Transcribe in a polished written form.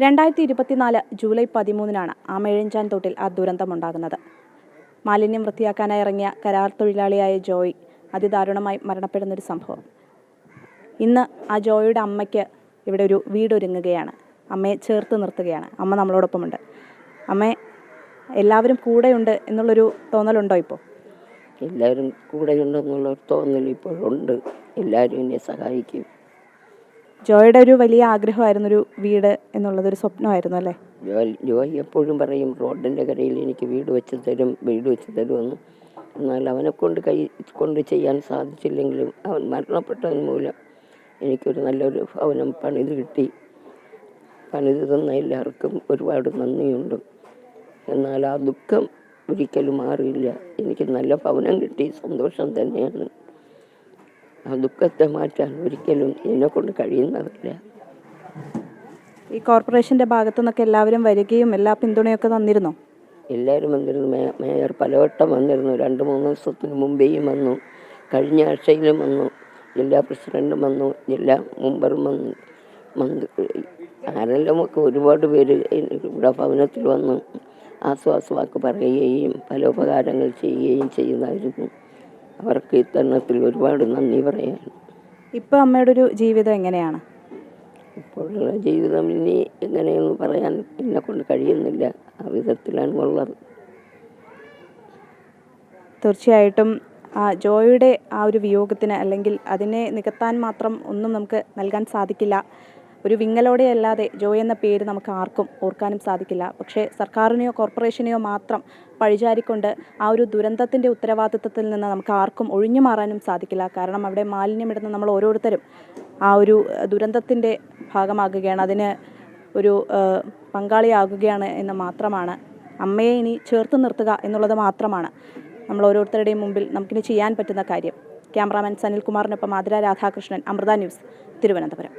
2024 July 13-നാണ് Amayizhanjan തോട്ടിൽ ആ ദുരന്തമുണ്ടാകുന്നത്. മാലിന്യം വൃത്തിയാക്കാനായി ഇറങ്ങിയ കരാർ തൊഴിലാളിയായ ജോയ് അതിദാരുണമായി മരണപ്പെടുന്നൊരു സംഭവം. ഇന്ന് ആ ജോയിയുടെ അമ്മയ്ക്ക് ഇവിടെ ഒരു വീടൊരുങ്ങുകയാണ്. അമ്മയെ ചേർത്ത് നിർത്തുകയാണ്. അമ്മ നമ്മളോടൊപ്പമുണ്ട്. അമ്മേ, എല്ലാവരും കൂടെയുണ്ട് എന്നുള്ളൊരു തോന്നലുണ്ടോ ഇപ്പോൾ? എല്ലാവരും കൂടെയുണ്ടെന്നുള്ളൊരു തോന്നൽ ഇപ്പോഴുണ്ട്. എല്ലാവരും എന്നെ സഹായിക്കും. ജോയുടെ ഒരു വലിയ ആഗ്രഹമായിരുന്നൊരു വീട് എന്നുള്ളതൊരു സ്വപ്നമായിരുന്നു അല്ലേ? ജോയ് എപ്പോഴും പറയും റോഡിൻ്റെ കരയിൽ എനിക്ക് വീട് വെച്ച് തരുമെന്ന്. എന്നാൽ അവനെ കൊണ്ട് ചെയ്യാൻ സാധിച്ചില്ലെങ്കിലും അവൻ മരണപ്പെട്ടതിന് മൂലം എനിക്കൊരു നല്ലൊരു ഭവനം പണിത് തന്ന എല്ലാവർക്കും ഒരുപാട് നന്ദിയുണ്ട്. എന്നാൽ ആ ദുഃഖം ഒരിക്കലും മാറിയില്ല. എനിക്ക് നല്ല ഭവനം കിട്ടി, സന്തോഷം തന്നെയാണ്. ആ ദുഃഖത്തെ മാറ്റാൻ ഒരിക്കലും എന്നെക്കൊണ്ട് കഴിയുന്നതല്ല. ഈ കോർപ്പറേഷൻ്റെ ഭാഗത്തു നിന്നൊക്കെ എല്ലാവരും വരികയും എല്ലാ പിന്തുണയൊക്കെ തന്നിരുന്നോ? എല്ലാവരും വന്നിരുന്നു. മേയർ പലവട്ടം വന്നിരുന്നു. 2-3 ദിവസത്തിന് മുമ്പേയും വന്നു. കഴിഞ്ഞ ആഴ്ചയിലും വന്നു. ജില്ലാ പ്രസിഡൻറ്റും വന്നു. ജില്ലാ മെമ്പറും വന്നു. ആരെല്ലാമൊക്കെ ഒരുപാട് പേര് ഇവിടെ ഭവനത്തിൽ വന്നു ആശ്വാസവാക്ക് പറയുകയും പല ഉപകാരങ്ങൾ ചെയ്യുകയും ചെയ്യുന്നതായിരുന്നു. അവർക്ക് ഇത്തരണത്തിൽ ഒരുപാട് നന്ദി പറയാൻ. ഇപ്പോൾ അമ്മയുടെ ഒരു ജീവിതം എങ്ങനെയാണ്? ഇപ്പോഴുള്ള ജീവിതം ഇനി എങ്ങനെയെന്ന് പറയാൻ എന്നെക്കൊണ്ട് കഴിയുന്നില്ല. ആ വിധത്തിലാണ് ഉള്ളത്. തീർച്ചയായിട്ടും ജോയുടെ ആ ഒരു വിയോഗത്തിന് അല്ലെങ്കിൽ അതിനെ നികത്താൻ മാത്രം ഒന്നും നമുക്ക് നൽകാൻ സാധിക്കില്ല. ഒരു വിങ്ങലോടെ അല്ലാതെ ജോയ് എന്ന പേര് നമുക്ക് ആർക്കും ഓർക്കാനും സാധിക്കില്ല. പക്ഷേ സർക്കാരിനെയോ കോർപ്പറേഷനെയോ മാത്രം പഴിചാരിക്കൊണ്ട് ആ ഒരു ദുരന്തത്തിൻ്റെ ഉത്തരവാദിത്വത്തിൽ നിന്ന് നമുക്ക് ആർക്കും ഒഴിഞ്ഞു മാറാനും സാധിക്കില്ല. കാരണം അവിടെ മാലിന്യമിടുന്ന നമ്മൾ ഓരോരുത്തരും ആ ഒരു ദുരന്തത്തിൻ്റെ ഭാഗമാകുകയാണ്, അതിന് ഒരു പങ്കാളിയാകുകയാണ് എന്ന് മാത്രമാണ്. അമ്മയെ ഇനി ചേർത്ത് നിർത്തുക എന്നുള്ളത് മാത്രമാണ് നമ്മൾ ഓരോരുത്തരുടെയും മുമ്പിൽ നമുക്കിനി ചെയ്യാൻ പറ്റുന്ന കാര്യം. ക്യാമറാമാൻ സനിൽകുമാറിനൊപ്പം ആതിര രാധാകൃഷ്ണൻ, അമൃത ന്യൂസ്, തിരുവനന്തപുരം.